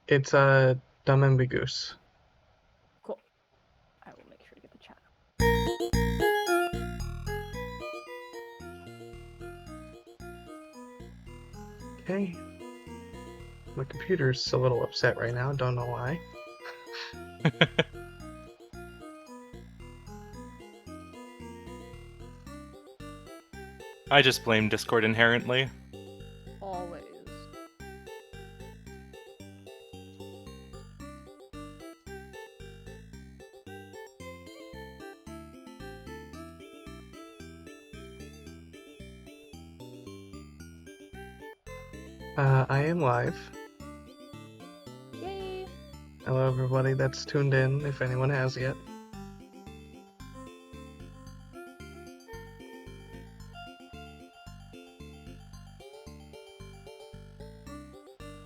It's Dumb Goose. Cool. I will make sure to get the chat. Okay. My computer's a little upset right now, don't know why. I just blame Discord inherently. Always. I am live. Yay! Hello everybody that's tuned in, if anyone has yet.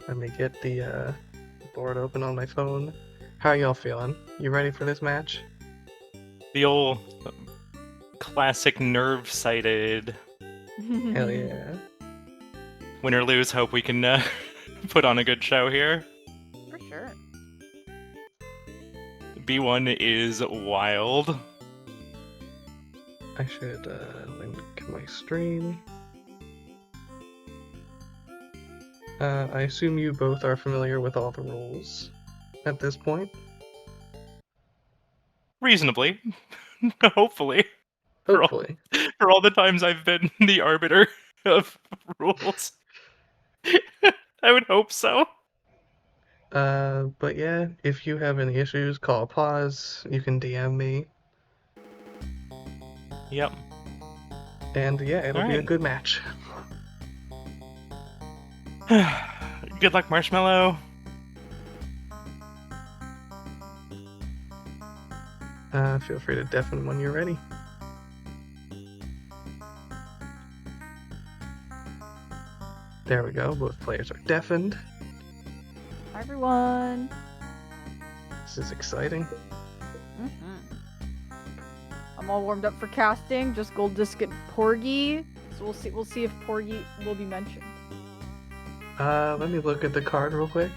Let me get the board open on my phone. How are y'all feeling? You ready for this match? The old classic nerve-sighted Hell yeah. win or lose, hope we can put on a good show here. For sure. B1 is wild. I should link my stream. I assume you both are familiar with all the rules at this point? Reasonably. Hopefully. Hopefully. For all the times I've been the arbiter of rules. I would hope so. But yeah, if you have any issues, call pause. You can DM me. Yep. And yeah, it'll be a Alright. good match. Good luck, Marshmallow. Feel free to deafen when you're ready. There we go, both players are deafened. Hi, everyone. This is exciting. I'm all warmed up for casting. Just gold disc at Porgy. So we'll see if Porgy will be mentioned. Let me look at the card real quick.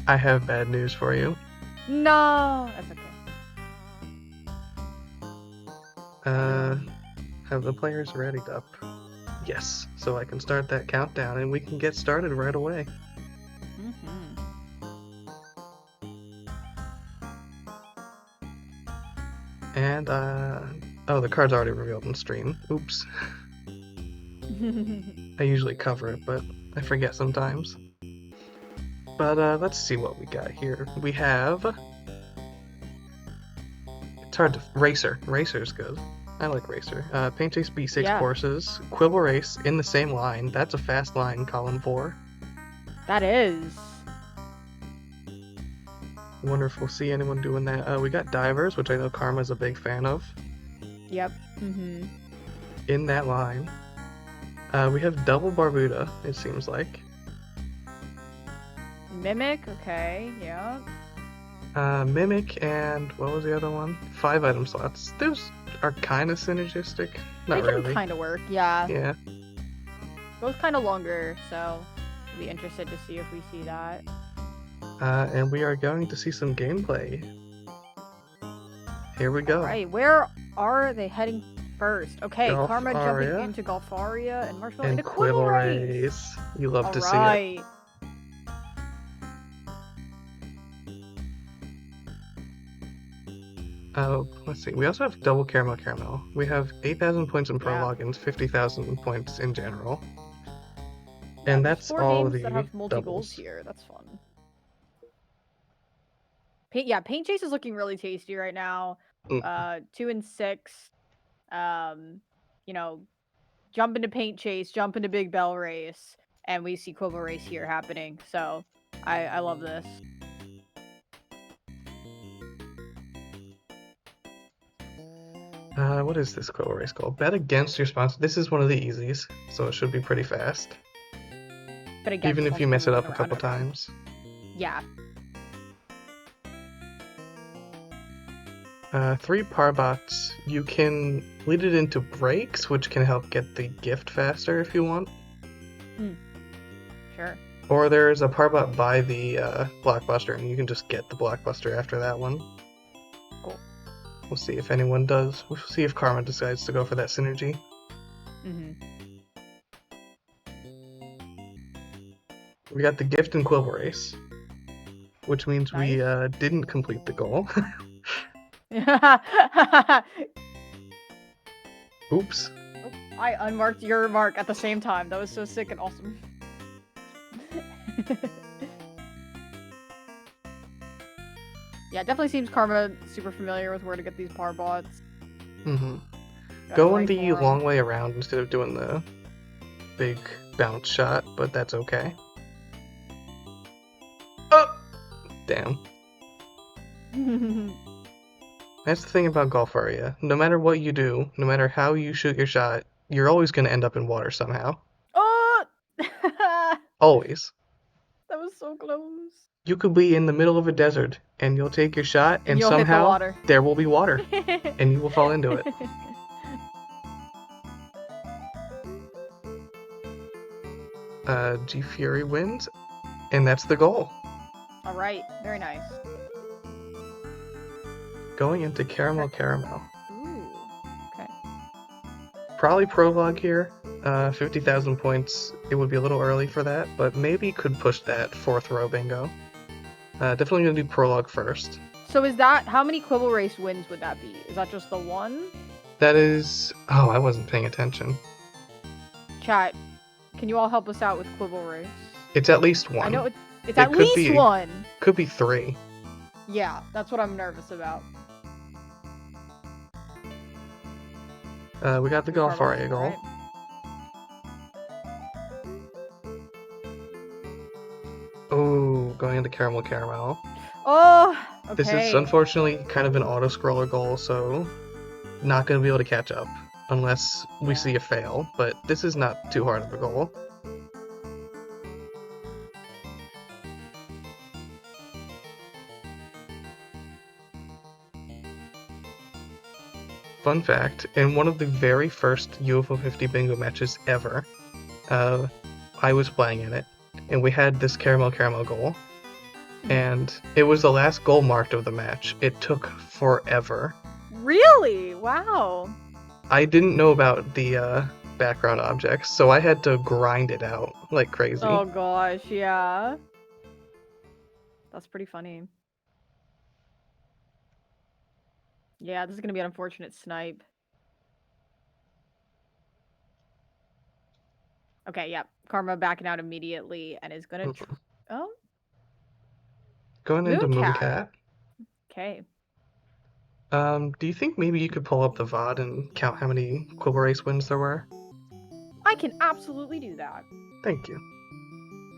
I have bad news for you. No, that's okay. Have the players readied up? Yes, so I can start that countdown and we can get started right away. And, oh, the card's already revealed in stream. Oops. I usually cover it, but I forget sometimes. But, let's see what we got here. We have... It's hard to... Racer. Racer's good. I like Racer. Paint Chase B6 Yeah. courses. Quibble Race in the same line. That's a fast line, column 4. That is. Wonder if we'll see anyone doing that. We got Divers, which I know Karma's a big fan of. Yep. In that line. We have Double Barbuda, it seems like. Mimic. Okay. Yeah. Mimic and what was the other one? 5 item slots. Those are kind of synergistic. Not They can really. kind of work. Yeah. Yeah. Both kind of longer, so I'll be interested to see if we see that. And we are going to see some gameplay. Here we go. Right. Where are they heading first? Okay. Karma Golfaria jumping into Golfaria and Marshmallow and into Quibble Race. Race. You love to see it. Alright. Oh, let's see. We also have double caramel. We have 8,000 points in prologue and 50,000 points in general. And that's Four all games the that have multi-goals doubles. here. That's fun. Paint Chase is looking really tasty right now. 2 and 6. You know, jump into Paint Chase, jump into Big Bell Race, and we see Quibble Race here happening. So I love this. What is this Quibble Race called? Bet against your sponsor. This is one of the easies, so it should be pretty fast. But again, Even if you mess it up a couple times. Yeah. 3 Parbots. You can lead it into breaks, which can help get the gift faster if you want. Sure. Or there's a Parbot by the Blockbuster, and you can just get the Blockbuster after that one. Cool. We'll see if anyone does. We'll see if Karma decides to go for that synergy. We got the gift and Quibble Race, which means we Nice. didn't complete the goal. Oops. I unmarked your mark at the same time. That was so sick and awesome. Yeah, it definitely seems Karma super familiar with where to get these Parbots. Mm-hmm. Going the long way around instead of doing the big bounce shot, but that's okay. Oh! Damn. That's the thing about Golfaria. No matter what you do, no matter how you shoot your shot, you're always going to end up in water somehow. Oh! Always. That was so close. You could be in the middle of a desert, and you'll take your shot, and you'll hit the somehow water. there will be water, and you will fall into it. G Fury wins, and that's the goal. Alright, very nice. Going into Caramel. Ooh, okay. Probably prologue here. 50,000 points. It would be a little early for that, but maybe could push that 4th row bingo. Definitely gonna do prologue first. So is that, how many Quibble Race wins would that be? Is that just the one? That is... Oh, I wasn't paying attention. Chat, can you all help us out with Quibble Race? It's at least one. I know it's at least one. Could be 3. Yeah, that's what I'm nervous about. We got the Golfaria goal. Right. Oh, going into Caramel. Oh, okay. This is unfortunately kind of an auto-scroller goal, so not going to be able to catch up unless we see a fail, but this is not too hard of a goal. Fun fact, in one of the very first UFO 50 bingo matches ever, I was playing in it, and we had this Caramel goal, and it was the last goal marked of the match. It took forever. Really? Wow. I didn't know about the background objects, so I had to grind it out like crazy. Oh gosh, yeah. That's pretty funny. Yeah, this is gonna be an unfortunate snipe. Okay, yeah. Karma backing out immediately and is gonna oh. Going into Mooncat. Okay. Do you think maybe you could pull up the VOD and count how many Quibble Race wins there were? I can absolutely do that. Thank you.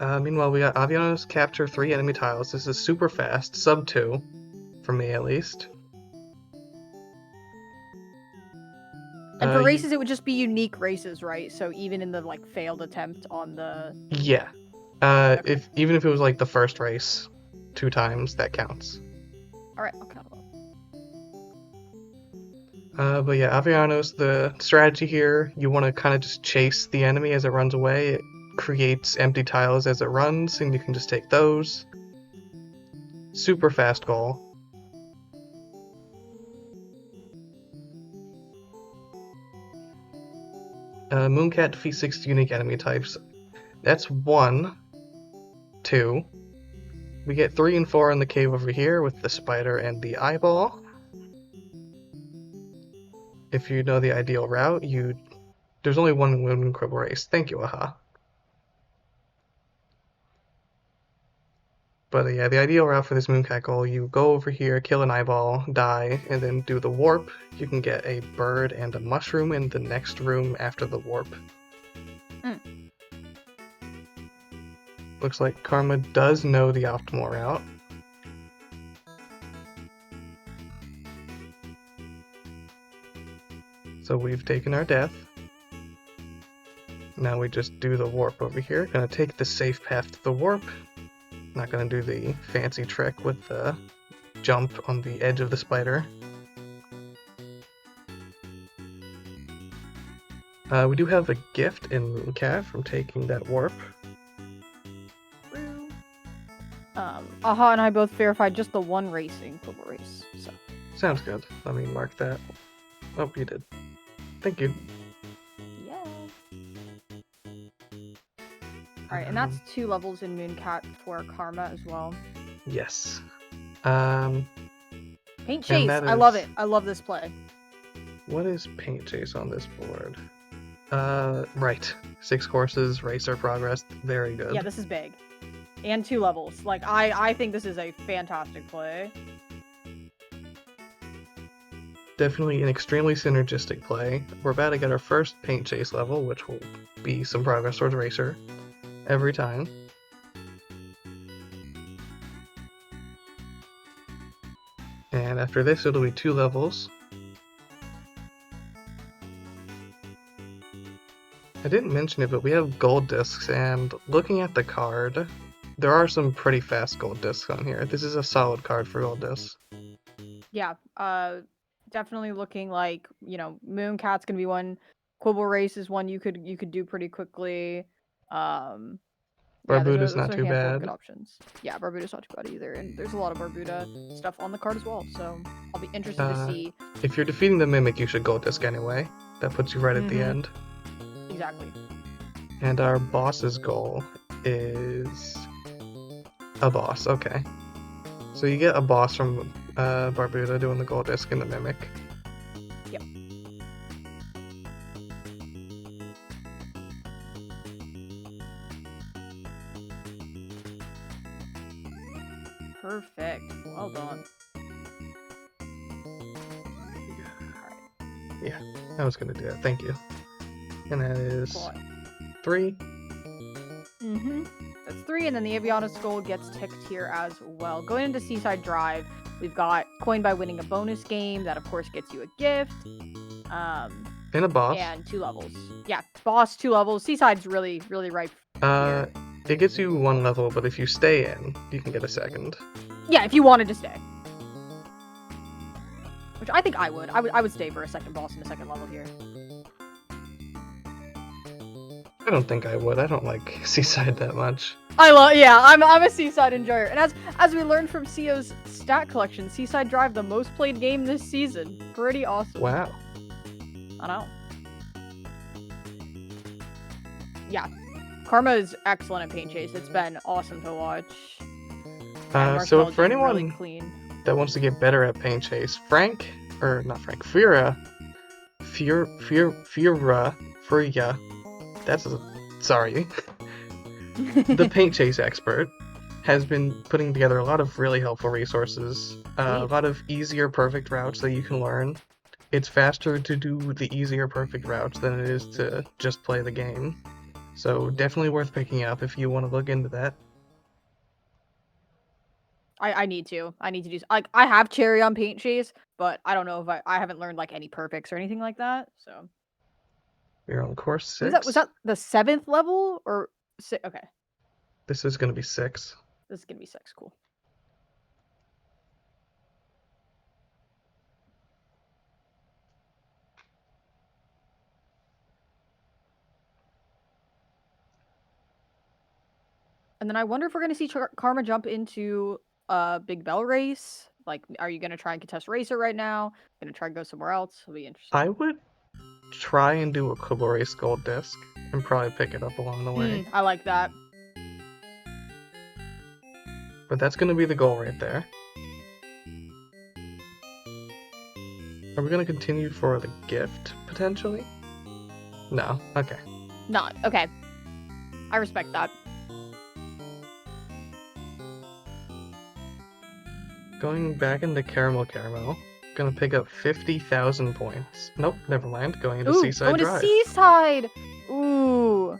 Meanwhile, we got Avianos capture 3 enemy tiles. This is super fast, sub 2, for me at least. And for races, it would just be unique races, right? So even in the like failed attempt on the yeah, okay. even if it was like the first race 2 times, that counts. All right, I'll count it. But yeah, Avianos, the strategy here, you want to kind of just chase the enemy as it runs away. It creates empty tiles as it runs, and you can just take those. Super fast goal. Mooncat defeats 6 unique enemy types. That's 1, 2. We get 3 and 4 in the cave over here with the spider and the eyeball. If you know the ideal route, there's only one win in Quibble Race. Thank you, Aha. But yeah, the ideal route for this Mooncat goal, you go over here, kill an eyeball, die, and then do the warp. You can get a bird and a mushroom in the next room after the warp. Looks like Karma does know the optimal route. So we've taken our death. Now we just do the warp over here. Gonna take the safe path to the warp. Not gonna do the fancy trick with the jump on the edge of the spider. We do have a gift in Mooncat from taking that warp. Aha and I both verified just the one racing Quibble race. So Sounds good. Let me mark that. Oh, you did. Thank you. yeah. Alright, and that's 2 levels in Mooncat for Karma as well. Yes. Paint And Chase! that I love is- it. I love this play. What is Paint Chase on this board? Right. 6 courses, racer progress. Very good. Yeah, this is big. And 2 levels. Like, I think this is a fantastic play. Definitely an extremely synergistic play. We're about to get our first Paint Chase level, which will be some progress towards racer every time. And after this, it'll be 2 levels. I didn't mention it, but we have gold discs, and looking at the card, there are some pretty fast gold discs on here. This is a solid card for gold discs. Yeah, definitely looking like, you know, Mooncat's gonna be one. Quibble Race is one you could do pretty quickly. Yeah, Barbuda's those not are a too handful of bad. good options. Yeah, Barbuda's not too bad either, and there's a lot of Barbuda stuff on the card as well, so I'll be interested to see. If you're defeating the Mimic, you should gold disc anyway. That puts you right at the Mhm. end. Exactly. And our boss's goal is a boss. Okay. So you get a boss from Barbuda doing the gold disc and the Mimic. Yep. Perfect. Well done. Yeah, I was gonna do that. Thank you. And that is Cool. 3. That's 3, and then the Aviana Skull gets ticked here as well. Going into Seaside Drive, we've got coin by winning a bonus game. That, of course, gets you a gift. And a boss. And 2 levels. Yeah, boss, 2 levels. Seaside's really, really ripe here. It gets you 1 level, but if you stay in, you can get a second. Yeah, if you wanted to stay. Which I think I would. I would stay for a second boss and a second level here. I don't think I would. I don't like Seaside that much. Yeah, I'm a Seaside enjoyer. And as we learned from CO's stat collection, Seaside Drive the most played game this season. Pretty awesome. Wow. I know. Yeah. Karma is excellent at Paint Chase. It's been awesome to watch. And So Marshmallow for did anyone really clean. that wants to get better at Paint Chase, Furia, sorry. The Paint Chase expert has been putting together a lot of really helpful resources, a lot of easier perfect routes that you can learn. It's faster to do the easier perfect routes than it is to just play the game. So definitely worth picking up if you want to look into that. I need to. I need to do. Like, I have Cherry on Paint Chase, but I don't know if I haven't learned like any perfects or anything like that. So We're on course 6. was that the 7th level or okay? This is going to be 6. This is gonna be 6. Cool. And then I wonder if we're gonna see Karma jump into a Big Bell race. Like, are you gonna try and contest Racer right now? Gonna try and go somewhere else? It'll be interesting. I would try and do a Quibble Race gold disc and probably pick it up along the way. I like that. But that's going to be the goal right there. Are we going to continue for the gift, potentially? No. Okay. Not okay. I respect that. Going back into Caramel. Gonna pick up 50,000 points. Nope, never mind. Going into Seaside going Drive. to Seaside! Ooh.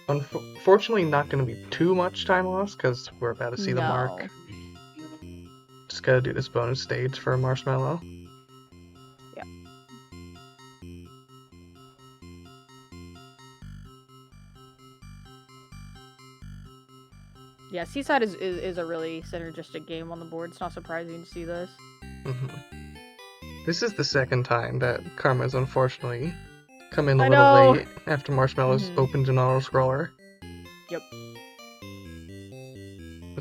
Unfortunately, not gonna be too much time lost, because we're about to see the mark. Just gotta do this bonus stage for Marshmallow. Yeah. Yeah, Seaside is a really synergistic game on the board. It's not surprising to see this. This is the second time that Karma's unfortunately come in a little late after Marshmallow's opened an auto-scroller. Yep.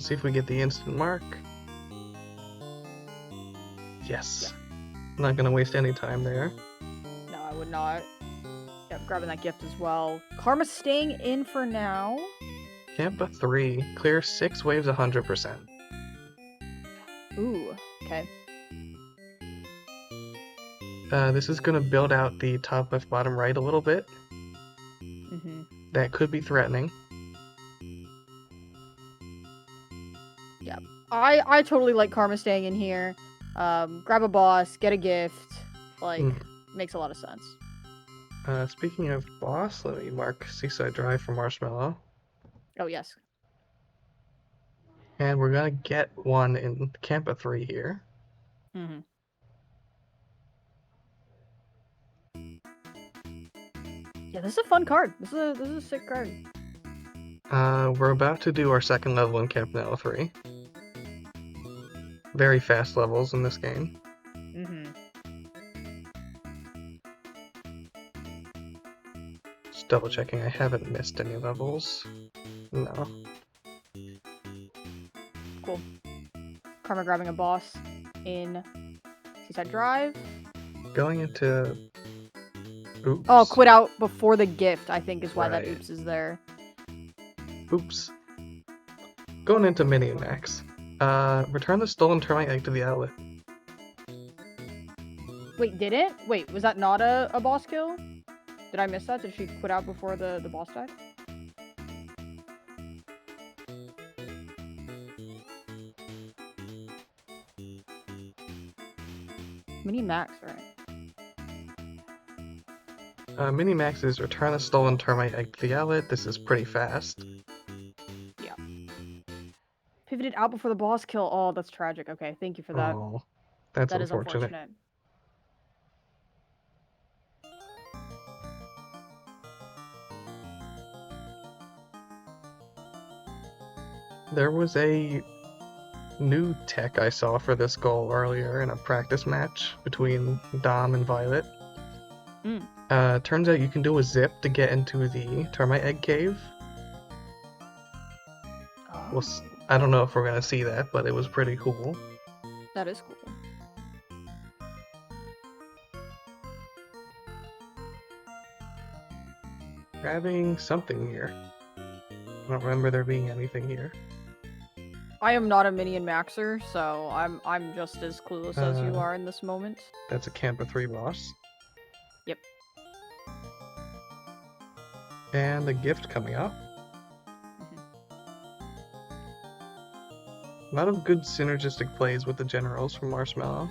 Let's see if we get the instant mark. Yes. I'm not gonna waste any time there. No, I would not. Yep, grabbing that gift as well. Karma's staying in for now. Camp a 3. Clear 6 waves 100%. Ooh, okay. This is gonna build out the top left, bottom right a little bit. Mm-hmm. That could be threatening. I totally like Karma staying in here. Grab a boss, get a gift. Like, makes a lot of sense. Speaking of boss, let me mark Seaside Drive for Marshmallow. Oh, yes. And we're gonna get one in Camp a 3 here. Mm-hmm. Yeah, this is a fun card. This is a sick card. We're about to do our second level in Camp Nella 3. Very fast levels in this game. Mm-hmm. Just double checking I haven't missed any levels. No. Cool. Karma grabbing a boss in Seaside Drive. Going into... Oops. Oh, quit out before the gift, I think, is why that Right. oops is there. Oops. Going into Mini and Max. Return the stolen termite egg to the outlet. Wait, did it? Wait, was that not a boss kill? Did I miss that? Did she quit out before the boss died? Mini Max, right? Mini Max is return the stolen termite egg to the outlet. This is pretty fast. Yeah. Pivoted out before the boss kill. Oh, that's tragic. Okay, thank you for that. Oh, that's That is unfortunate. unfortunate. There was a new tech I saw for this goal earlier in a practice match between Dom and Violet. Turns out you can do a zip to get into the termite egg cave. Oh, I don't know if we're gonna see that, but it was pretty cool. that is cool. Grabbing something here. I don't remember there being anything here. I am not a Minion Maxer, so I'm just as clueless as you are in this moment. That's a Camp of 3 boss. Yep. And the gift coming up. A lot of good synergistic plays with the generals from Marshmallow.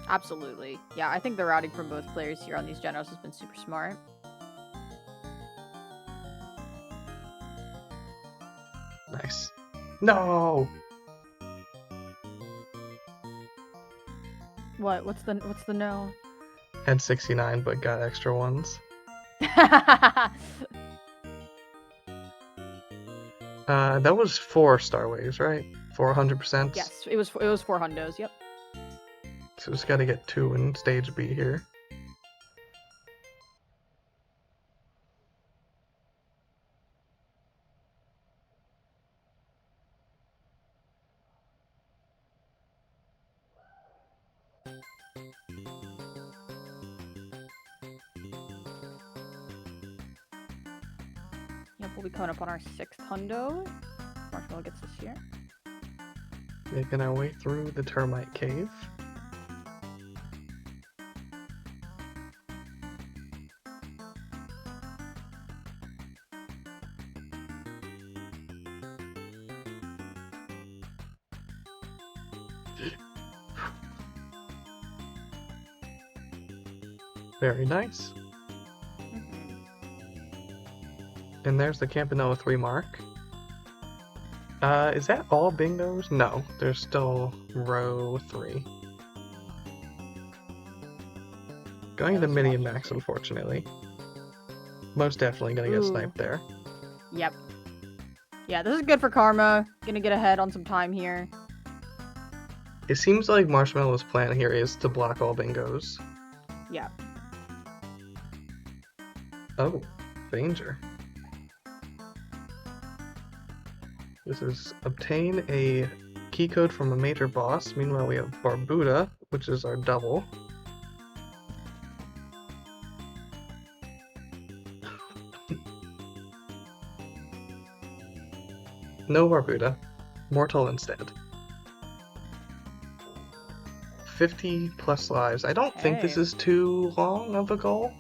Absolutely. Yeah, I think the routing from both players here on these generals has been super smart. Nice. No! What? What's the no? Had 69, but got extra ones. That was 4 Star Waves, right? 400%? Yes, it was 4 hundos, yep. So just gotta get 2 in stage B here. Yep, we'll be coming up on our 6th hundo. Marshmallow gets this here. Making our way through the termite cave. Very nice. And there's the Campanella 3 mark. Is that all bingos? No, there's still row 3. Going to Mini and Max, unfortunately. Most definitely gonna get sniped there. Yep. Yeah, this is good for Karma. Gonna get ahead on some time here. It seems like Marshmallow's plan here is to block all bingos. Yeah. Oh, danger. This is obtain a key code from a major boss. Meanwhile, we have Barbuda, which is our double. No Barbuda. Mortal instead. 50 plus lives. I don't think this Okay. is too long of a goal.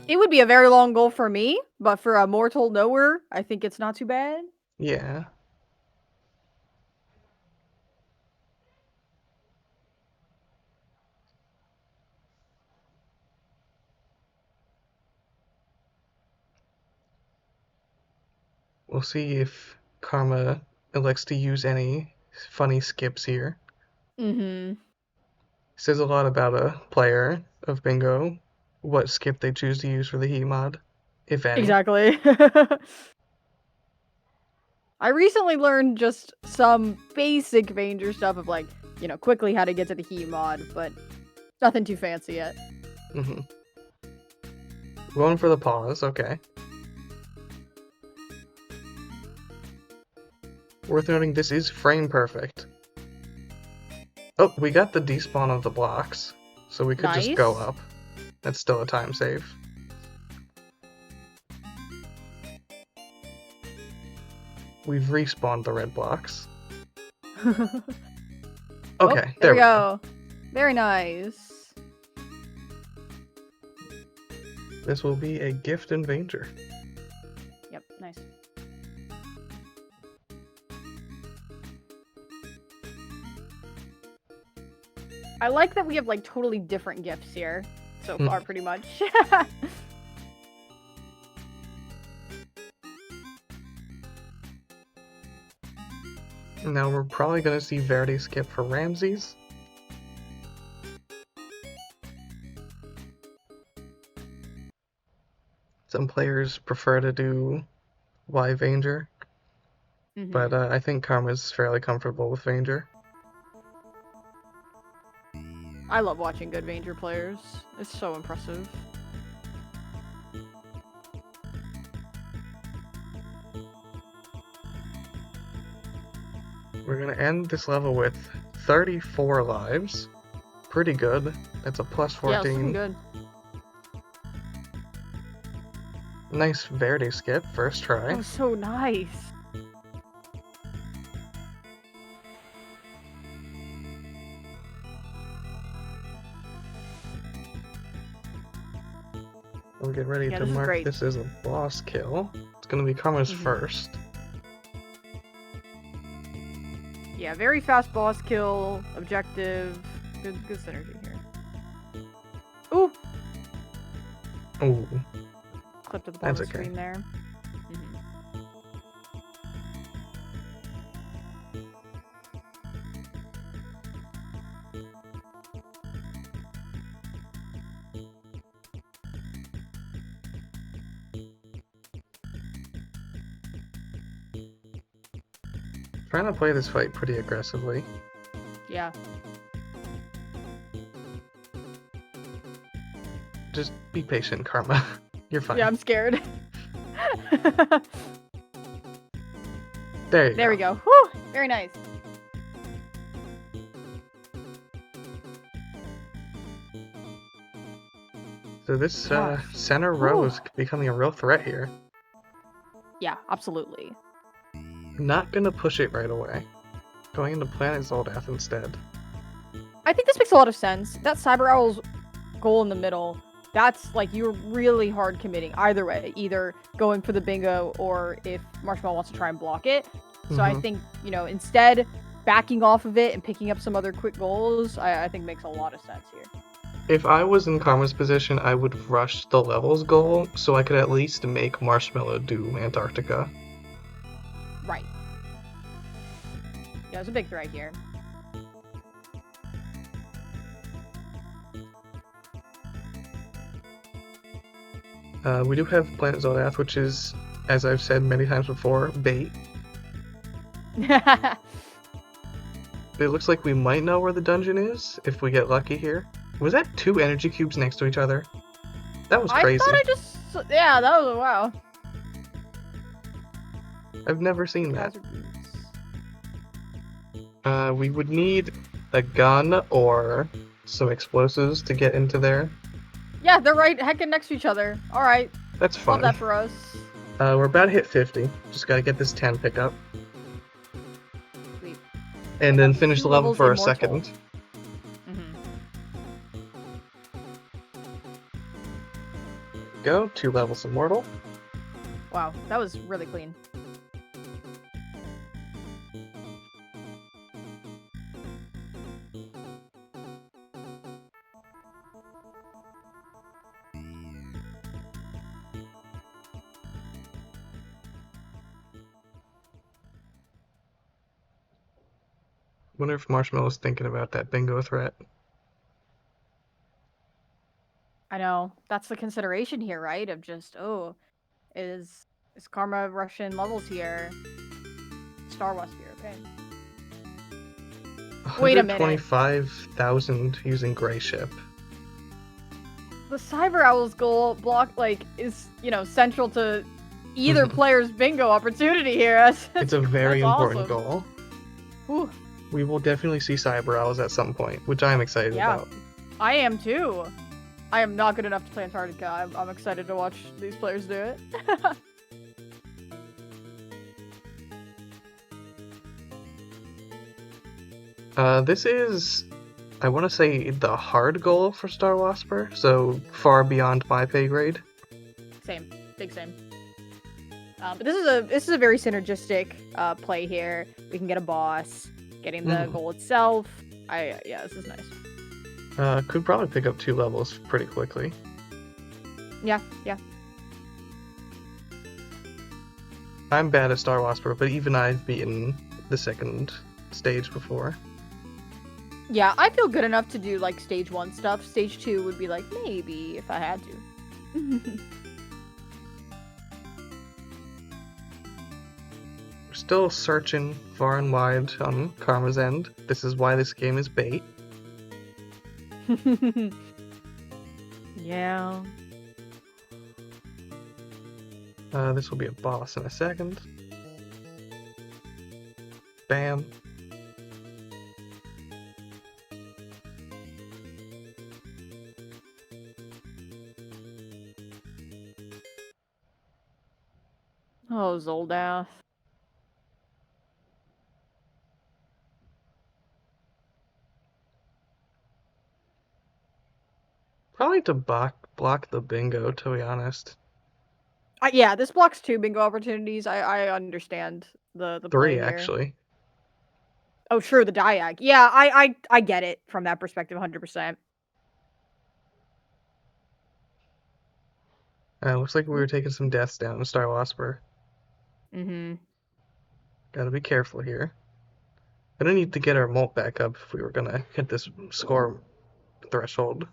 It would be a very long goal for me, but for a mortal knower, I think it's not too bad. Yeah. We'll see if Karma elects to use any funny skips here. Mm-hmm. Says a lot about a player of Bingo, what skip they choose to use for the heat mod, if any. Exactly. I recently learned just some basic Vanger stuff of like, quickly how to get to the heat mod, but nothing too fancy yet. Mm-hmm. Going for the pause, okay. Worth noting, this is frame perfect. Oh, we got the despawn of the blocks, so we could just go Nice. up. That's still a time save. We've respawned the red blocks. Okay, Oh, there we go. Very nice. This will be a gift in Vanger. Yep, nice. I like that we have like totally different gifts here so far, pretty much. Now we're probably gonna see Verity skip for Ramses. Some players prefer to do Y Vanger, but I think Karma's fairly comfortable with Vanger. I love watching good Vanger players. It's so impressive. We're gonna end this level with 34 lives. Pretty good. That's a plus 14. Yeah, it's looking good. Nice Verity skip, first try. Oh, so nice. We'll get ready Yeah, to this is mark great. this as a boss kill. It's gonna be Karma's first. Yeah, very fast boss kill, objective. Good synergy here. Ooh! Ooh. Clip to the bottom That's of the okay. screen there. Trying to play this fight pretty aggressively. Yeah. Just be patient, Karma. You're fine. Yeah, I'm scared. There you go. There we go. Whew! Very nice. So this Yeah. center row Whew. is becoming a real threat here. Yeah, absolutely. Not gonna push it right away. Going into Planet Zoldath instead. I think this makes a lot of sense. That Cyber Owl's goal in the middle, that's like you're really hard committing either way, either going for the bingo or if Marshmallow wants to try and block it. So I think, instead backing off of it and picking up some other quick goals, I think makes a lot of sense here. If I was in Karma's position, I would rush the levels goal so I could at least make Marshmallow do Antarctica. Right. Yeah, it's a big threat here. We do have Planet Zoldath, which is, as I've said many times before, bait. It looks like we might know where the dungeon is if we get lucky here. Was that 2 energy cubes next to each other? That was crazy. I thought yeah, that was wow. I've never seen that. Hazard boots. We would need a gun or some explosives to get into there. Yeah, they're right heckin' next to each other. Alright, That's love fun. that for us. We're about to hit 50. Just gotta get this 10 pickup. Sweet. And We then have finish 2 the level levels for a immortal. second. Mhm. Go, 2 levels immortal. Wow, that was really clean. Wonder if Marshmallow's thinking about that bingo threat. I know. That's the consideration here, right? Of just, oh, is Karma Russian levels here? Star Wars here, okay. Wait a minute. 125,000 using Gray Ship. The Cyber Owl's goal block, is, central to either Mhm. player's bingo opportunity here. It's a very That's important awesome. goal. Whew. We will definitely see Cyber Owls at some point, which I'm excited Yeah. about. I am too. I am not good enough to play Antarctica. I'm excited to watch these players do it. This is, I want to say, the hard goal for Star Wasper, so far beyond my pay grade. Same, big same. But this is a very synergistic play here. We can get a boss, getting the goal itself. Yeah, this is nice. Could probably pick up 2 levels pretty quickly. Yeah. I'm bad at Star Wasper, but even I've beaten the second stage before. Yeah, I feel good enough to do like stage 1 stuff. Stage 2 would be like maybe if I had to. We're still searching far and wide on Karma's end. This is why this game is bait. Yeah. This will be a boss in a second. Bam. Oh, Zoldath. Probably to block the bingo, to be honest. Yeah, this blocks 2 bingo opportunities. I understand the 3, play here. actually. Oh, sure, the diag. Yeah, I get it from that perspective, 100%. Looks like we were taking some deaths down in Star Wasper. Mm-hmm. Gotta be careful here. Gonna need to get our molt back up if we were gonna hit this score threshold.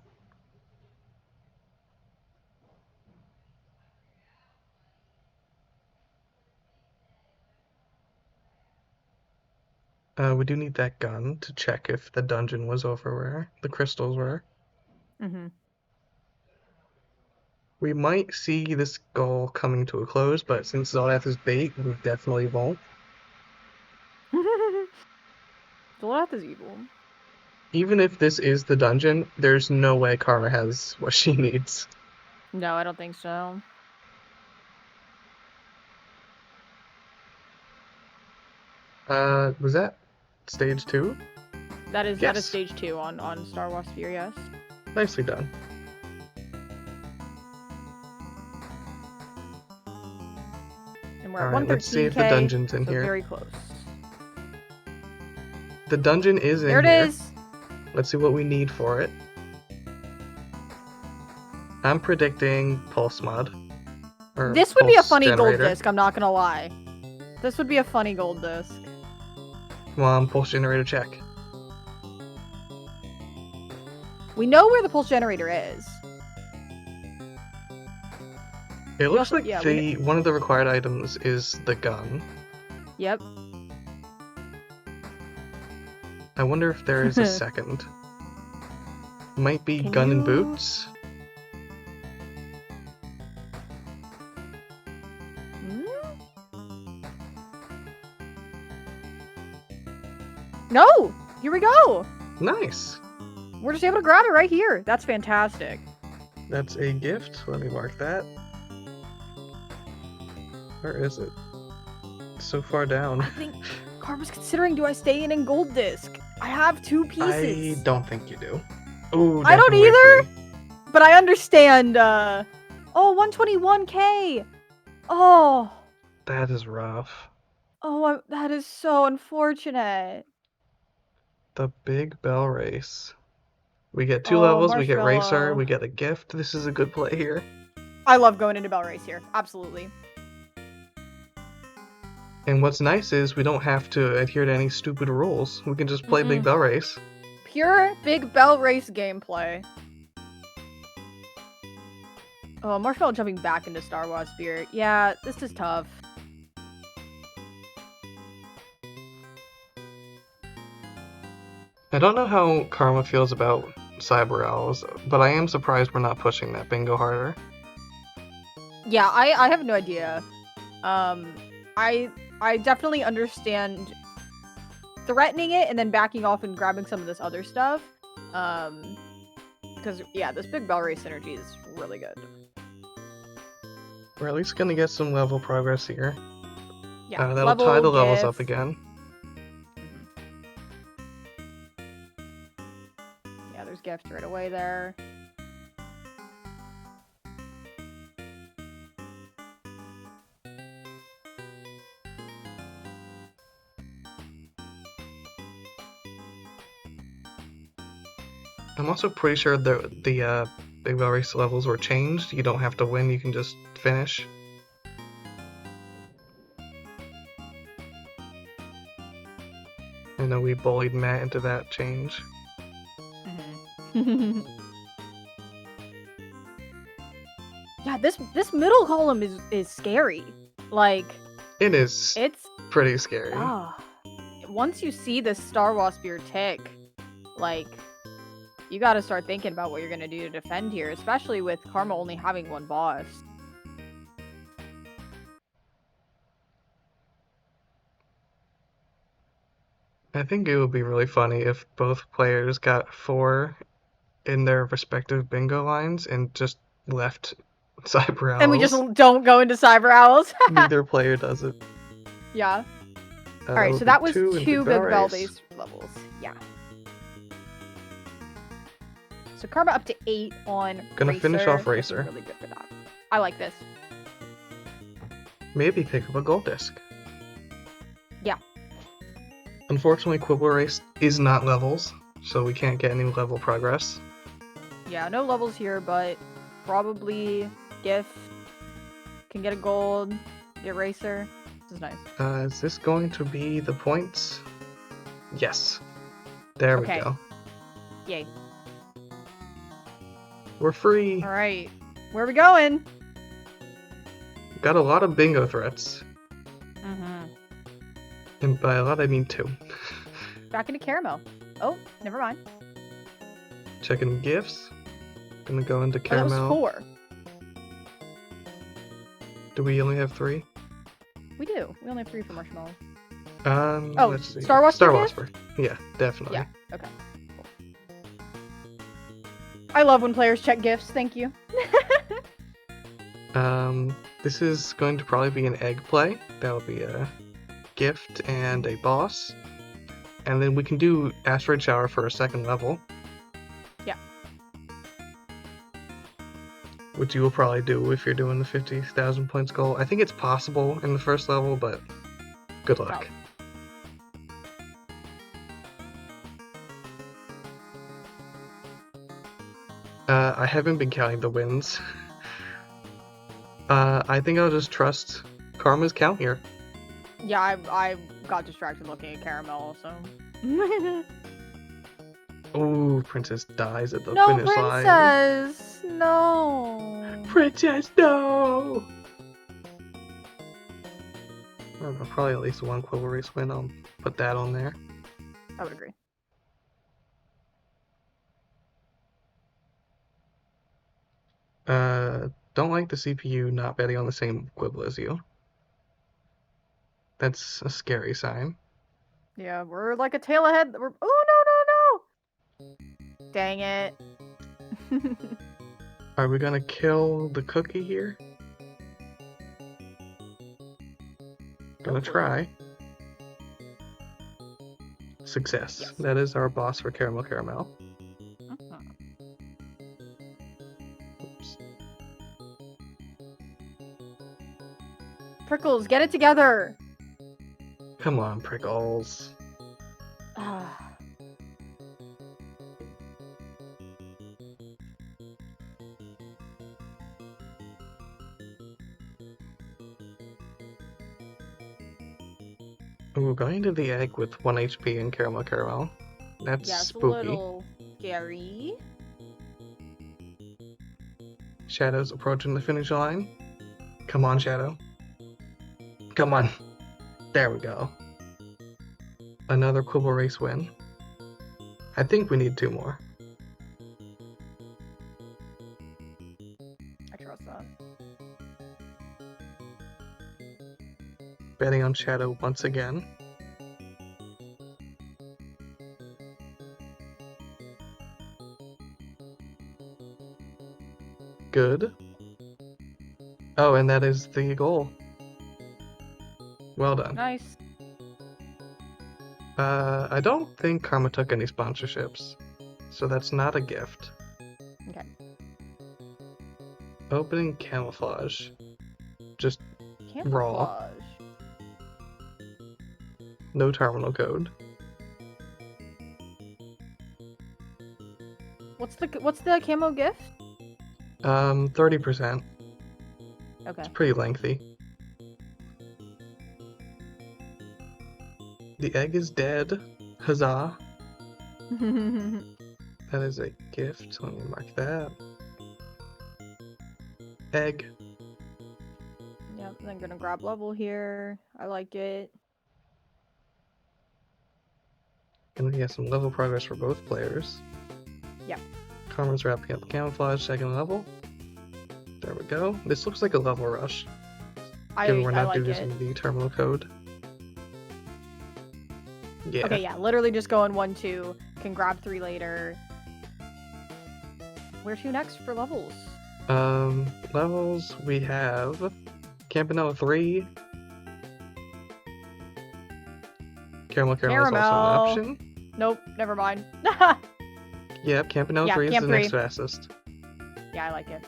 We do need that gun to check if the dungeon was over where the crystals were. Mm-hmm. We might see this goal coming to a close, but since Zoldath is bait, we definitely won't. Zoldath is evil. Even if this is the dungeon, there's no way Karma has what she needs. No, I don't think so. Was that stage 2? That is Yes. stage 2 on Star Wars Sphere, yes. Nicely done. And we're at Alright, let's see if the 113K, dungeon's in so here. very close. The dungeon is in There it here. is. Let's see what we need for it. I'm predicting pulse mod. Or This would be a pulse funny generator. gold disc, I'm not gonna lie. This would be a funny gold disc. Come on, pulse generator check. We know where the pulse generator is. It looks also- like yeah, one of the required items is the gun. Yep. I wonder if there is a second. Might be Can gun and you- boots. Hmm? No! Here we go! Nice. We're just able to grab it right here. That's fantastic. That's a gift. Let me mark that. Where is it? It's so far down. I think Karma's considering, do I stay in gold disc? I have 2 pieces. I don't think you do. Ooh, I don't definitely either. 3. But I understand, oh, 121k! Oh, That is rough. that is so unfortunate. The Big Bell Race. We get 2 Oh, levels, we get Racer, Marshmallow. we get a gift. This is a good play here. I love going into Bell Race here. Absolutely. And what's nice is we don't have to adhere to any stupid rules. We can just play Big Bell Race. Pure Big Bell Race gameplay. Oh, Marshmallow jumping back into Star Wars Spirit. Yeah, this is tough. I don't know how Karma feels about Cyber Owls, but I am surprised we're not pushing that bingo harder. Yeah, I have no idea. I definitely understand threatening it and then backing off and grabbing some of this other stuff. Because yeah, this Big Bell Race synergy is really good. We're at least gonna get some level progress here. Yeah, That'll tie the levels gift. up again. Yeah, there's gift right away there. I'm also pretty sure the Big Bell Race levels were changed. You don't have to win, you can just finish. I know we bullied Matt into that change. Yeah, this middle column is scary. Like, It is it's pretty scary. once you see the Star Wasp your tick, like, you gotta start thinking about what you're gonna do to defend here, especially with Karma only having 1 boss. I think it would be really funny if both players got 4 in their respective bingo lines and just left Cyber Owls. And we just don't go into Cyber Owls. Neither player does it. Yeah. Alright, so that was 2 Big Bell Race levels. Yeah. So Karma up to 8 on Gonna Racer. finish off This is Racer. really good for that. I like this. Maybe pick up a gold disc. Yeah. Unfortunately, Quibble Race is not levels, so we can't get any level progress. Yeah, no levels here, but probably gift. Can get a gold. Get Racer. This is nice. Is this going to be the points? Yes. There Okay. we go. Yay. We're free. Alright. Where are we going? Got a lot of bingo threats. Mm-hmm. And by a lot, I mean 2. Back into Caramel. Oh, never mind. Checking gifts. Gonna go into Oh, that was Caramel. 4. Do we only have 3? We do. We only have 3 for Marshmallow. Oh, let's see. Star Wasper Star gift? Wasper. Yeah, definitely. Yeah. Okay. Cool. I love when players check gifts. Thank you. This is going to probably be an egg play. That'll be a gift and a boss. And then we can do Asteroid Shower for a 2nd level. Yeah. Which you will probably do if you're doing the 50,000 points goal. I think it's possible in the 1st level, but good luck. I haven't been counting the wins. I think I'll just trust Karma's count here. Yeah, I got distracted looking at Caramel also. Ooh, Princess dies at the No, finish line. Princess! No! Princess, no! I don't know, probably at least 1 Quibble Race win. I'll put that on there. I would agree. Don't like the CPU not betting on the same Quibble as you. That's a scary sign. Yeah, we're like a tail ahead. Oh, no. Dang it. Are we gonna kill the cookie here? Gonna Go for it. try. Success. Yes. That is our boss for Caramel Caramel. Mhm. Oops. Prickles, get it together. Come on, Prickles. Ah. Ooh, going to the egg with 1 HP and Caramel Caramel. That's Yeah, it's a spooky. little scary. Shadow's approaching the finish line. Come on, Shadow. Come on. There we go. Another Quibble Race win. I think we need 2 more. I trust that. Betting on Shadow once again. Good. Oh, and that is the goal. Well done. Nice. I don't think Karma took any sponsorships, so that's not a gift. Okay. Opening camouflage. Just raw. Camouflage. No terminal code. What's the camo gift? 30%. Okay. It's pretty lengthy. The egg is dead. Huzzah. That is a gift. Let me mark that. Egg. Yep, I'm gonna grab level here. I like it. And we have some level progress for both players. Yep. Karma's wrapping up camouflage, 2nd level. There we go. This looks like a level rush. Given we're I not like using it. the terminal code. Yeah. Okay, yeah, literally just going 1-2. Can grab 3 later. Where to next for levels? Levels, we have Campanella 3. Caramel Caramel is also an option. Nope, never mind. Yep, Campanella Yeah, 3 is Camp the next 3. fastest. Yeah, I like it.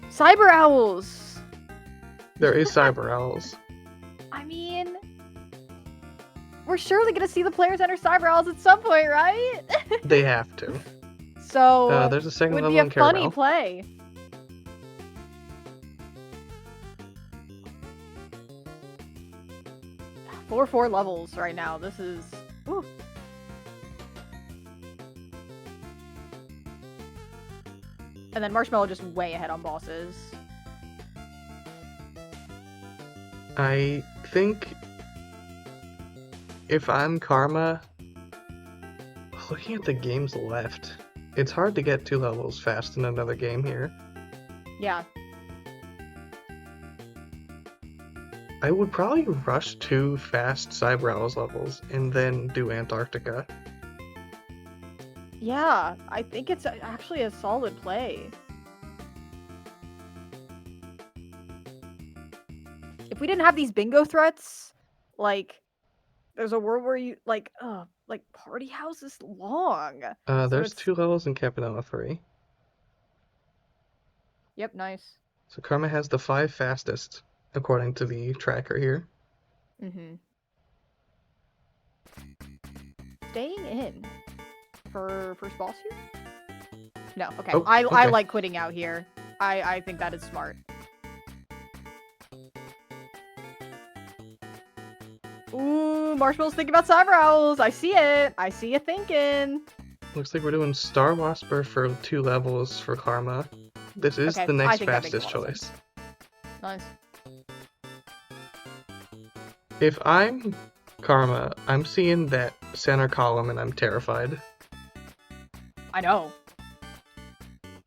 Cyber Owls! There is Cyber Owls. I mean, we're surely gonna see the players enter Cyber Owls at some point, right? They have to. So, There's a it 2nd would level be a in funny Caramel. play. Four levels right now. This is... Ooh. And then Marshmallow just way ahead on bosses. I think if I'm Karma, looking at the games left, it's hard to get 2 levels fast in another game here. Yeah. I would probably rush 2 fast Cyber Owls levels and then do Antarctica. Yeah, I think it's actually a solid play. If we didn't have these bingo threats, like, there's a world where you, like Party House is long. So There's it's... 2 levels in Campanella 3. Yep, nice. So Karma has the 5 fastest, according to the tracker here. Mm-hmm. Staying in for first boss here? No, okay. Oh, I okay. like quitting out here. I think that is smart. Ooh, Marshmallow's thinking about Cyber Owls. I see it. I see you thinking. Looks like we're doing Star Wasper for 2 levels for Karma. This is Okay, the I next think that makes a fastest lot of choice. Nice. If I'm Karma, I'm seeing that center column and I'm terrified. I know.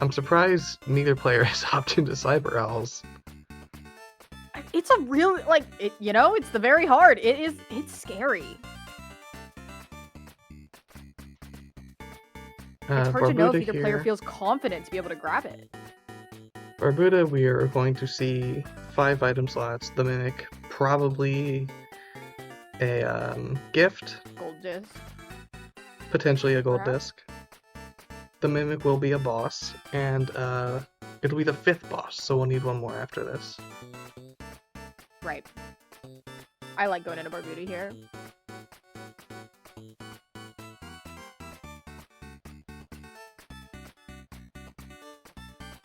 I'm surprised neither player has opted to Cyber Owls. It's That's a real, like, it, you know, it's the very hard. It's scary. It's hard to know if either player feels confident to be able to grab it. Barbuda, we are going to see 5 item slots. The Mimic, probably a gift, Gold disc. potentially a gold Perhaps. disc. The Mimic will be a boss, and it'll be the 5th boss, so we'll need one more after this. Right. I like going into Barbuda here.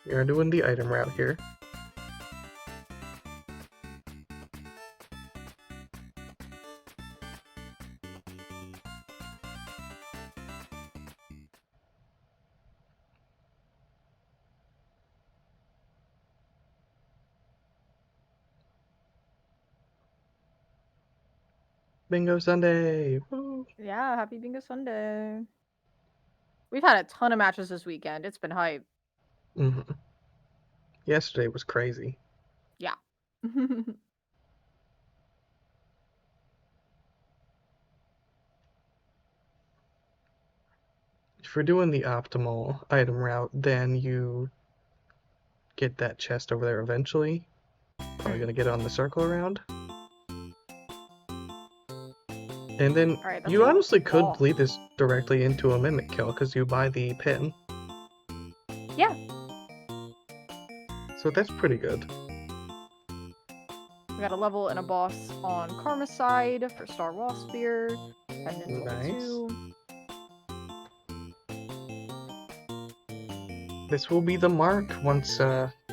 We are doing the item route here. Bingo Sunday! Woo! Yeah, happy Bingo Sunday. We've had a ton of matches this weekend. It's been hype. Mm-hmm. Yesterday was crazy. Yeah. If you're doing the optimal item route, then you get that chest over there eventually. Probably gonna get on the circle around. And then Alright, that's you a honestly could wall. bleed this directly into a mimic kill because you buy the pin. Yeah. So that's pretty good. We got a level and a boss on Karma's side for Star Wall Spear. And then Nice. level 2. This will be the mark once,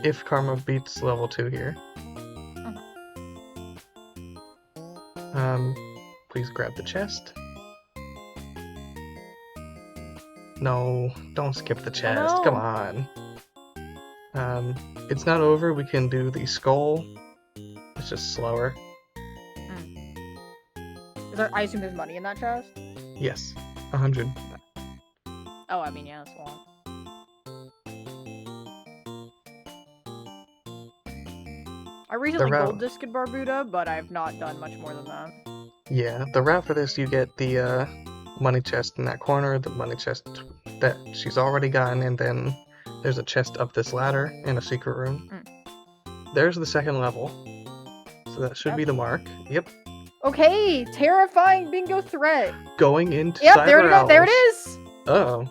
if Karma beats level 2 here. Please grab the chest. No, don't skip the chest. no. Come on. It's not over. We can do the skull. It's just slower. I assume there's money in that chest? Yes, 100. Oh, I mean, yeah, that's a lot. I recently route- gold disced Barbuda, but I've not done much more than that. Yeah, the route for this, you get the money chest in that corner, the money chest that she's already gotten, and then there's a chest up this ladder in a secret room. There's the second level. So that should be the mark. Yep. Okay, terrifying bingo threat. Going into Yep, Cyber there it is. There it Owls. is. Uh-oh.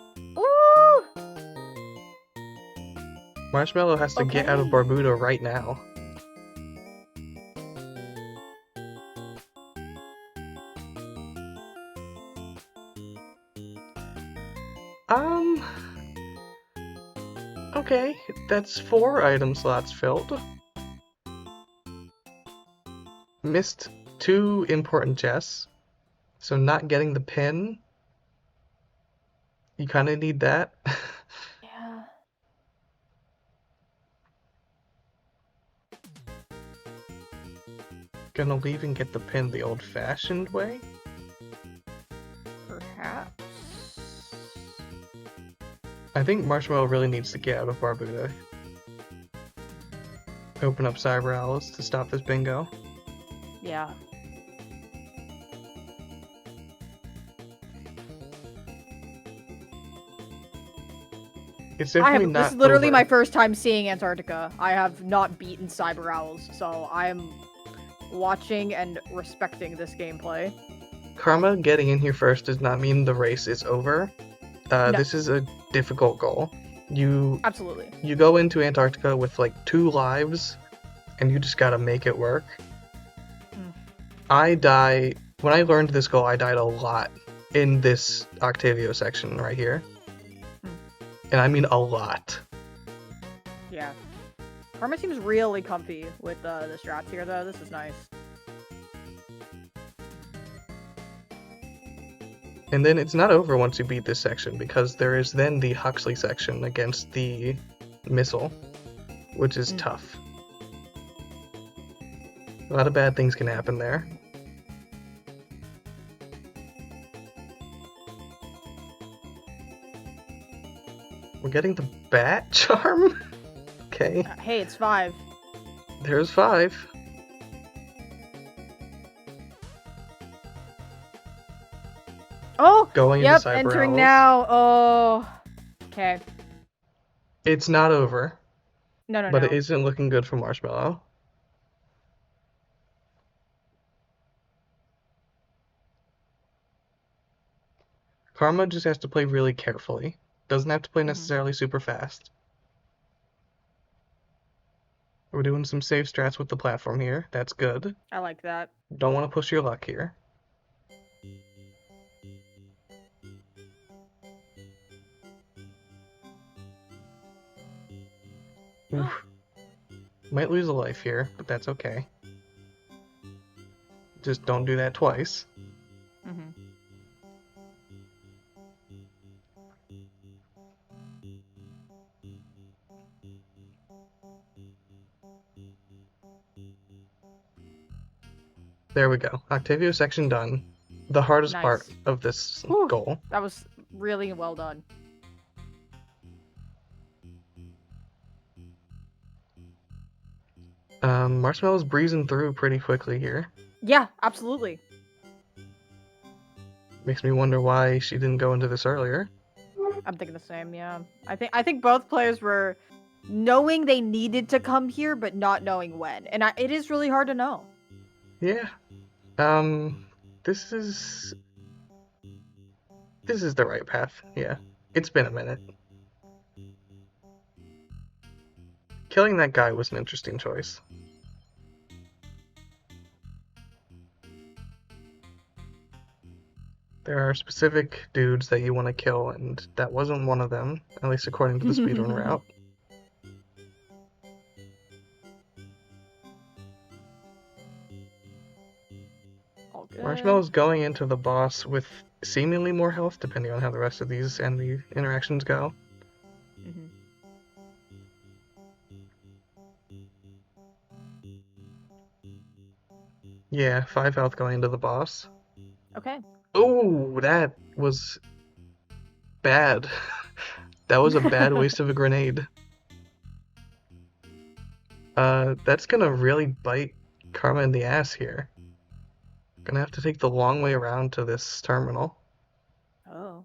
Woo! Marshmallow has to get out of Okay. Barbuda right now. Okay, that's 4 item slots filled. Missed 2 important chests, so not getting the pin. You kind of need that. Yeah. Gonna leave and get the pin the old-fashioned way? Perhaps. I think Marshmallow really needs to get out of Barbuda. Open up Cyber Owls to stop this bingo. Yeah. It's definitely not This is literally over. my first time seeing Antarctica. I have not beaten Cyber Owls, so I'm watching and respecting this gameplay. Karma getting in here first does not mean the race is over. No. This is a difficult goal. You Absolutely. go into Antarctica with like 2 lives, and you just gotta make it work. When I learned this goal, I died a lot in this Octavio section right here. And I mean a lot. Yeah. Karma seems really comfy with the strats here, though. This is nice. And then it's not over once you beat this section, because there is then the Huxley section against the missile, which is tough. A lot of bad things can happen there. We're getting the bat charm? Okay, Hey, it's 5. there's 5. Oh, going yep, into Cyber entering Owls. now. Oh, okay. It's not over, No, but it no. isn't looking good for Marshmallow. Karma just has to play really carefully. Doesn't have to play necessarily super fast. We're doing some safe strats with the platform here. That's good. I like that. Don't want to push your luck here. Oof. Might lose a life here, but that's okay. Just don't do that twice. There we go. Octavio section done. The hardest part Nice. of this Whew. goal. That was really well done. Marshmallow's breezing through pretty quickly here. Yeah, absolutely. Makes me wonder why she didn't go into this earlier. I'm thinking the same. Yeah, I think both players were knowing they needed to come here, but not knowing when, and it is really hard to know. Yeah. This is the right path. Yeah. It's been a minute. Killing that guy was an interesting choice. There are specific dudes that you want to kill, and that wasn't one of them, at least according to the speedrun route. All good. Marshmallow's going into the boss with seemingly more health, depending on how the rest of these enemy interactions go. Yeah, 5 health going into the boss. Okay. Oh, that was bad. That was a bad waste of a grenade. That's gonna really bite Karma in the ass here. Gonna have to take the long way around to this terminal. Oh.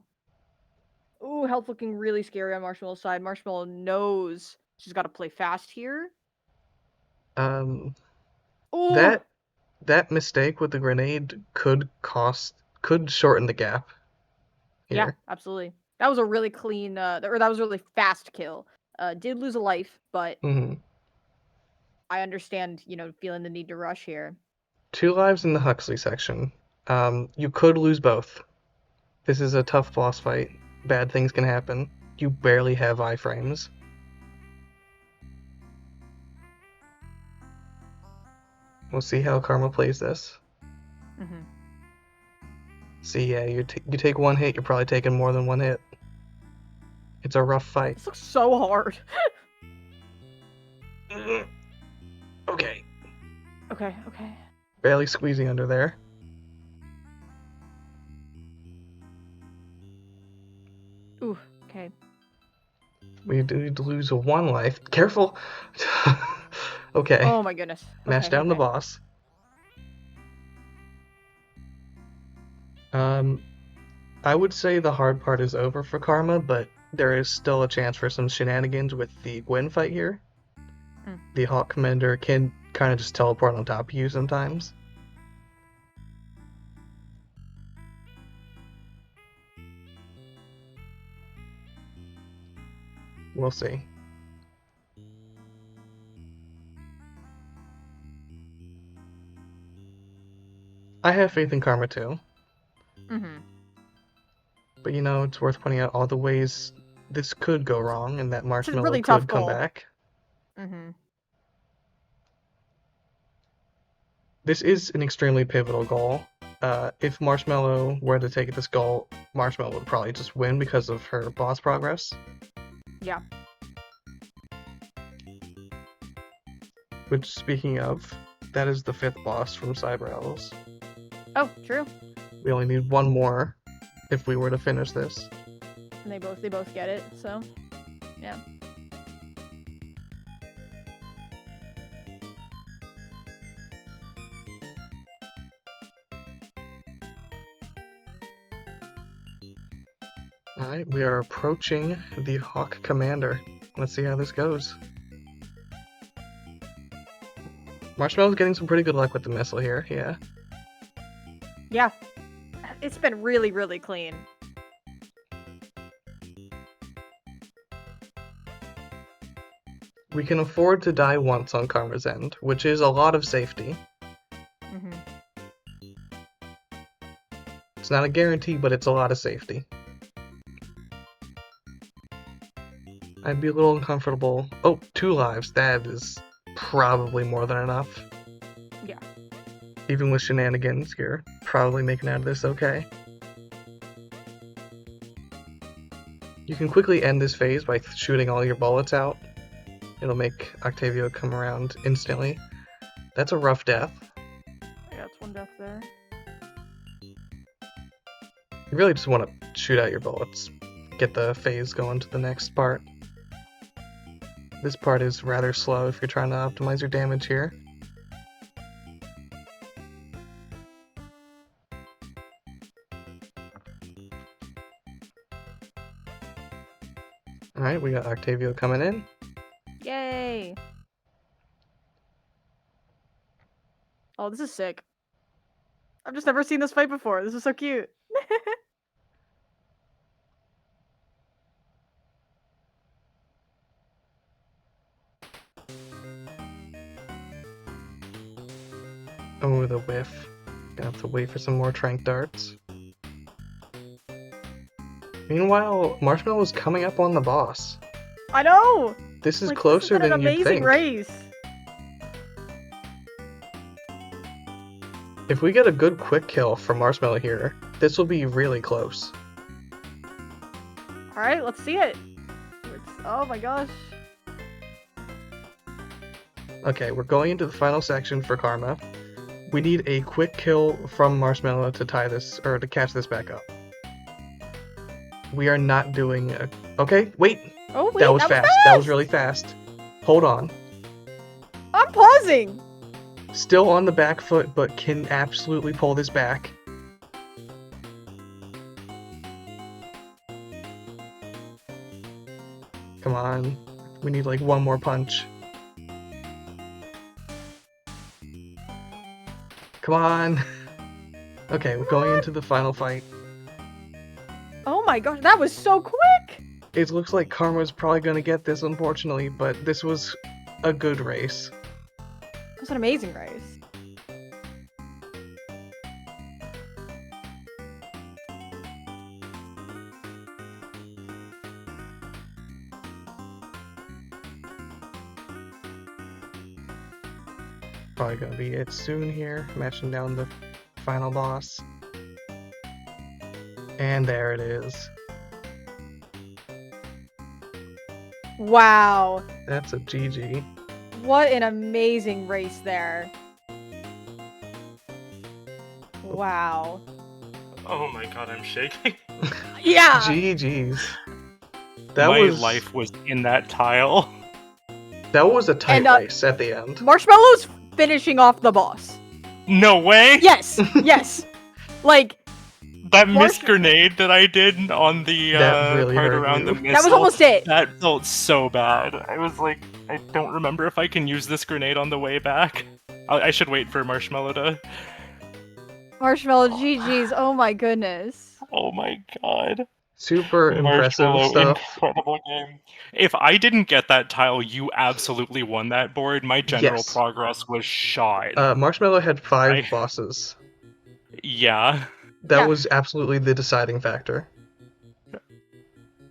Ooh, health looking really scary on Marshmallow's side. Marshmallow knows she's got to play fast here. Ooh. Ooh. That mistake with the grenade could shorten the gap here. Yeah, absolutely. That was a really clean, or that was a really fast kill. Did lose a life, but I understand, feeling the need to rush here. 2 lives in the Huxley section. You could lose both. This is a tough boss fight. Bad things can happen. You barely have iframes. We'll see how Karma plays this. See, yeah, you take one hit, you're probably taking more than one hit. It's a rough fight. This looks so hard. Okay. Okay. Barely squeezing under there. Ooh, okay. We need to lose 1 life. Careful! Okay. Oh my goodness. Mash down the boss. I would say the hard part is over for Karma, but there is still a chance for some shenanigans with the Gwen fight here. The Hawk Commander can kind of just teleport on top of you sometimes. We'll see. I have faith in Karma too. But it's worth pointing out all the ways this could go wrong and that Marshmallow really could tough come goal. back. This is an extremely pivotal goal. If Marshmallow were to take this goal, Marshmallow would probably just win because of her boss progress. Yeah. Which, speaking of, that is the 5th boss from Cyber Owls. Oh, true. We only need 1 more if we were to finish this. And they both get it, so yeah. Alright, we are approaching the Hawk Commander. Let's see how this goes. Marshmallow's getting some pretty good luck with the missile here, yeah. Yeah. It's been really, really clean. We can afford to die once on Karma's end, which is a lot of safety. Mm-hmm. It's not a guarantee, but it's a lot of safety. I'd be a little uncomfortable. Oh, 2 lives. That is probably more than enough. Yeah. Even with shenanigans, you're probably making out of this okay. You can quickly end this phase by shooting all your bullets out. It'll make Octavio come around instantly. That's a rough death. Yeah, that's one death there. You really just want to shoot out your bullets. Get the phase going to the next part. This part is rather slow if you're trying to optimize your damage here. Alright, we got Octavio coming in. Yay! Oh, this is sick. I've just never seen this fight before. This is so cute. Oh, the whiff. Gonna have to wait for some more trank darts. Meanwhile, Marshmallow's coming up on the boss. I know! This is Like, closer this has been than an you'd amazing think. race. If we get a good quick kill from Marshmallow here, this will be really close. Alright, let's see it. Oh my gosh. Okay, we're going into the final section for Karma. We need a quick kill from Marshmallow to tie this, or to catch this back up. We are not doing a... Okay, wait! Oh wait, That was fast. That was really fast. Hold on. I'm pausing! Still on the back foot, but can absolutely pull this back. Come on. We need like one more punch. Come on. Okay, we're going into the final fight. Oh my gosh, that was so quick! It looks like Karma's probably gonna get this, unfortunately, but this was a good race. It was an amazing race. Probably gonna be it soon here, matching down the final boss. And there it is. Wow. That's a GG. What an amazing race there. Wow. Oh my god, I'm shaking. Yeah! GG's. That My was life was in that tile. That was a tight And, race at the end. Marshmallow's finishing off the boss. No way! Yes! Yes! Like, That missed grenade that I did on the That really part hurt around you. the missile. that was almost it. That felt so bad. I was like, I don't remember if I can use this grenade on the way back. I should wait for Marshmallow to... Marshmallow GG's, oh my goodness. Oh my god. Super impressive Marshmallow, stuff. incredible game. If I didn't get that tile, you absolutely won that board. My general Yes. progress was shot. Marshmallow had 5 I- bosses. Yeah. That Yeah. was absolutely the deciding factor.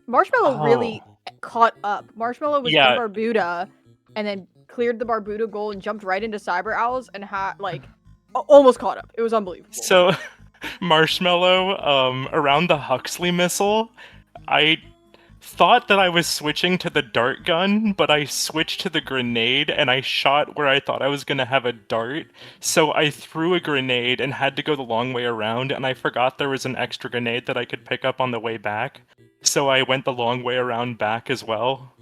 Marshmallow really Oh. caught up. Marshmallow was Yeah. in Barbuda and then cleared the Barbuda goal and jumped right into Cyber Owls and had, like, almost caught up. It was unbelievable. So, Marshmallow, around the Huxley missile, I thought that I was switching to the dart gun, but I switched to the grenade and I shot where I thought I was going to have a dart. So I threw a grenade and had to go the long way around, and I forgot there was an extra grenade that I could pick up on the way back. So I went the long way around back as well.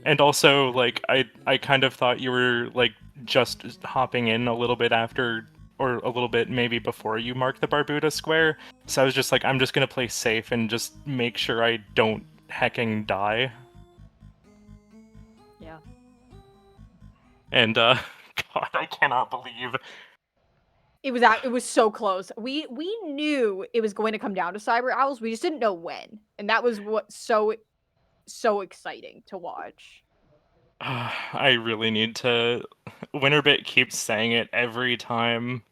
And also, like, I kind of thought you were, like, just hopping in a little bit after, or a little bit maybe before you mark the Barbuda square. So I was just like, I'm just gonna play safe and just make sure I don't hecking die. Yeah. And God, I cannot believe. It was so close. We knew it was going to come down to Cyber Owls. We just didn't know when, and that was what so exciting to watch. I really need to. Winterbit keeps saying it every time.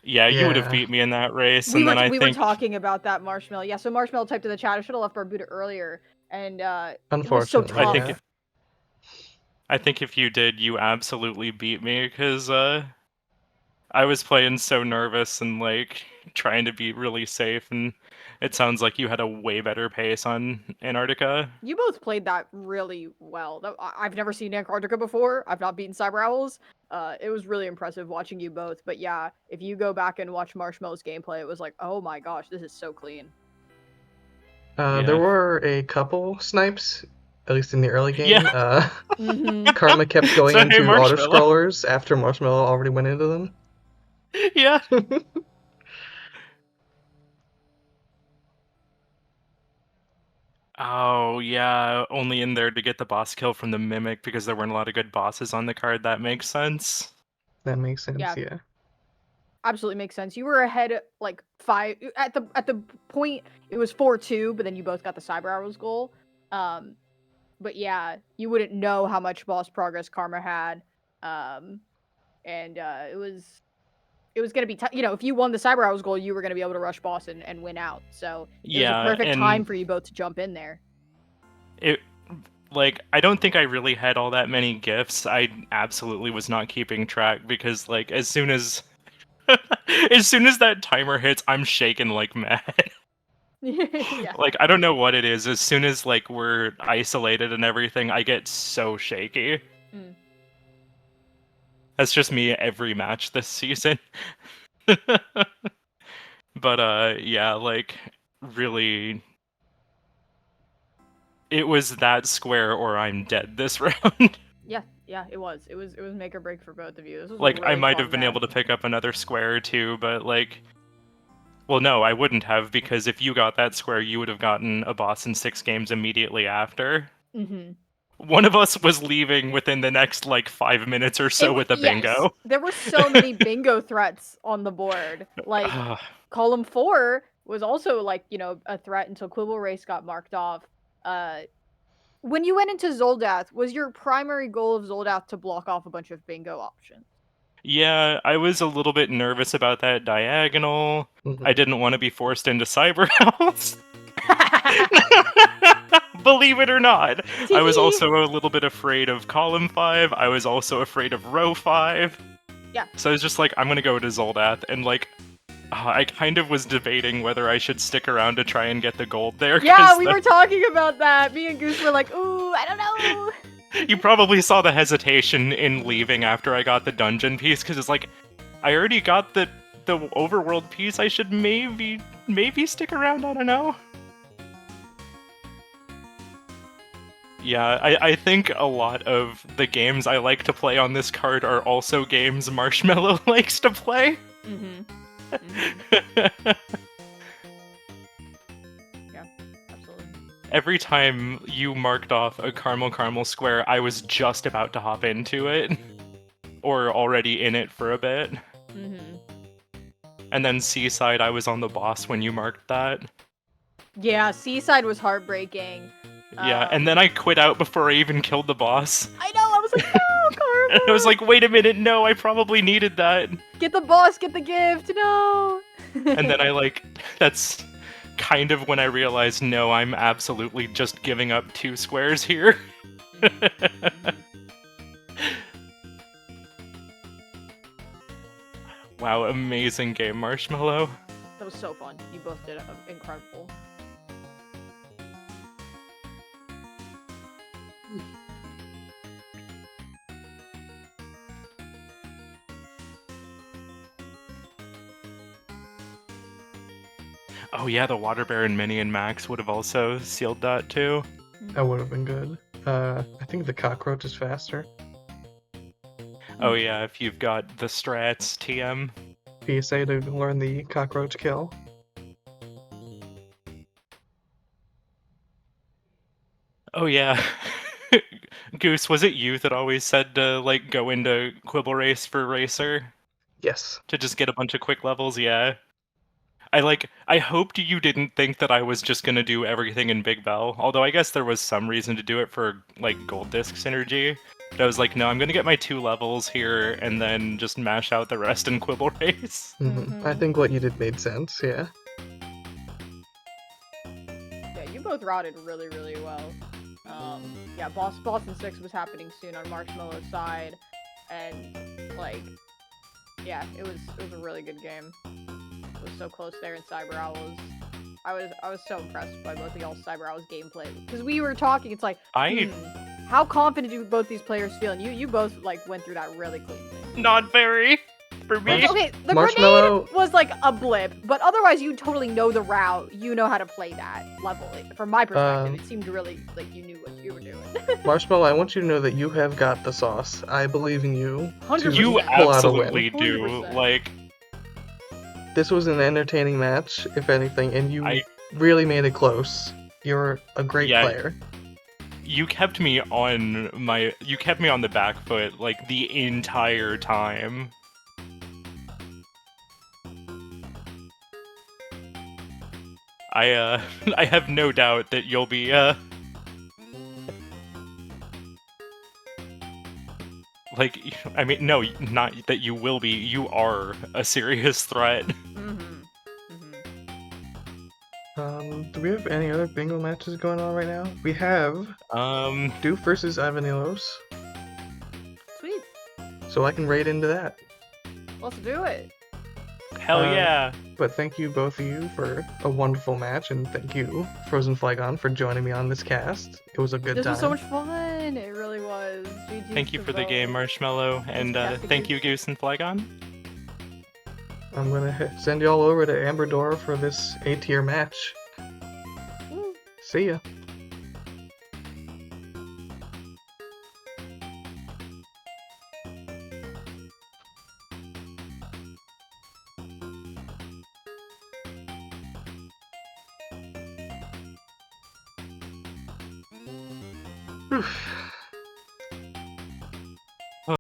Yeah, you would have Yeah. beat me in that race, We and were then I we were think talking about that, Marshmallow. Yeah, so Marshmallow typed in the chat. I should have left Barbuda earlier, and it was so Unfortunately, tough. yeah. I think if you did, you absolutely beat me because I was playing so nervous and like trying to be really safe, and it sounds like you had a way better pace on Antarctica. You both played that really well. I've never seen Antarctica before. I've not beaten Cyber Owls. It was really impressive watching you both. But yeah, if you go back and watch Marshmallow's gameplay, it was like, oh my gosh, this is so clean. Yeah. There were a couple snipes, at least in the early game. Yeah. Karma kept going So, hey, into Marshmallow. auto-scrollers after Marshmallow already went into them. Yeah. Oh, yeah, only in there to get the boss kill from the Mimic because there weren't a lot of good bosses on the card. That makes sense. That makes sense, Yeah. yeah. Absolutely makes sense. You were ahead like 5 at the point it was 4-2, but then you both got the Cyber Owls goal. But yeah, you wouldn't know how much boss progress Karma had. And it was gonna be if you won the Cyber Owls goal, you were gonna be able to rush boss and win out. So it was a Yeah, perfect and time for you both to jump in there. it like I don't think I really had all that many gifts. I absolutely was not keeping track because like as soon as as soon as that timer hits, I'm shaking like mad. Yeah. Like I don't know what it is. As soon as like we're isolated and everything, I get so shaky. Mm. That's just me every match this season. But yeah, like really it was that square or I'm dead this round. Yeah, it was. It was make or break for both of you. This was a Like I really might fun have been able to match. pick up another square or two, but like well no, I wouldn't have because if you got that square, you would have gotten a boss in 6 games immediately after. Mm-hmm. One of us was leaving within the next like 5 minutes or so with a Yes, bingo. there were so many bingo threats on the board. Like column 4 was also like a threat until Quibble Race got marked off. When you went into Zoldath, was your primary goal of Zoldath to block off a bunch of bingo options? Yeah, I was a little bit nervous about that diagonal. Mhm. I didn't want to be forced into Cyber House. Believe it or not. I was also a little bit afraid of column 5. I was also afraid of row 5. Yeah. So I was just like, I'm gonna go to Zoldath, and like, I kind of was debating whether I should stick around to try and get the gold there. Yeah, we were talking about that. Me and Goose were like, ooh, I don't know. You probably saw the hesitation in leaving after I got the dungeon piece, because it's like, I already got the overworld piece. I should maybe stick around. I don't know. Yeah, I think a lot of the games I like to play on this card are also games Marshmallow likes to play. Mm-hmm. Yeah, absolutely. Every time you marked off a caramel square, I was just about to hop into it. Or already in it for a bit. Mm-hmm. And then Seaside, I was on the boss when you marked that. Yeah, Seaside was heartbreaking. Yeah, and then I quit out before I even killed the boss. I know, I was like, no, Karma! And I was like, wait a minute, no, I probably needed that. Get the boss, get the gift, no! And then I that's kind of when I realized, no, I'm absolutely just giving up 2 squares here. Wow, amazing game, Marshmallow. That was so fun. You both did incredible. Oh yeah, the Water Baron Mini and Max would have also sealed that too. That would have been good. I think the cockroach is faster. Oh yeah, if you've got the strats, TM. PSA to learn the cockroach kill. Oh yeah. Goose, was it you that always said to like go into Quibble Race for Racer Yes. to just get a bunch of quick levels? Yeah. I hoped you didn't think that I was just gonna do everything in Big Bell. Although I guess there was some reason to do it for like gold disc synergy. But I was like, no, I'm gonna get my 2 levels here and then just mash out the rest in Quibble Race. I think what you did made sense, yeah. Yeah, you both routed really, really well. Yeah, Boston 6 was happening soon on Marshmallow's side, and like, yeah, it was a really good game. It was so close there in Cyber Owls. I was so impressed by both of y'all's Cyber Owls gameplay because we were talking. It's like, how confident do both these players feel? And you both like went through that really cleanly. Not very for me. Okay, the Marshmallow grenade was like a blip, but otherwise you totally know the route. You know how to play that level. From my perspective, it seemed really like you knew what you were doing. Marshmallow, I want you to know that you have got the sauce. I believe in you. 100%. You pull out a win. absolutely do. 100%. Like, This was an entertaining match, if anything, and you I- really made it close. You're a great Yeah. player. you kept me on the back foot like the entire time. I I have no doubt that you'll be like, I mean, no, not that you will be, you are a serious threat. Do we have any other bingo matches going on right now? We have Doof versus Ivanilos, Sweet. so I can raid into that. Let's do it. Hell yeah. But thank you, both of you, for a wonderful match, and thank you, Frozenflygone, for joining me on this cast. It was a good This time. was so much fun. It really was. GG's Thank you to for the game, both. Marshmallow, and thank you, Goose and Flygon. I'm gonna send y'all over to Amber Dora for this A-tier match. Woo. See ya. Oof.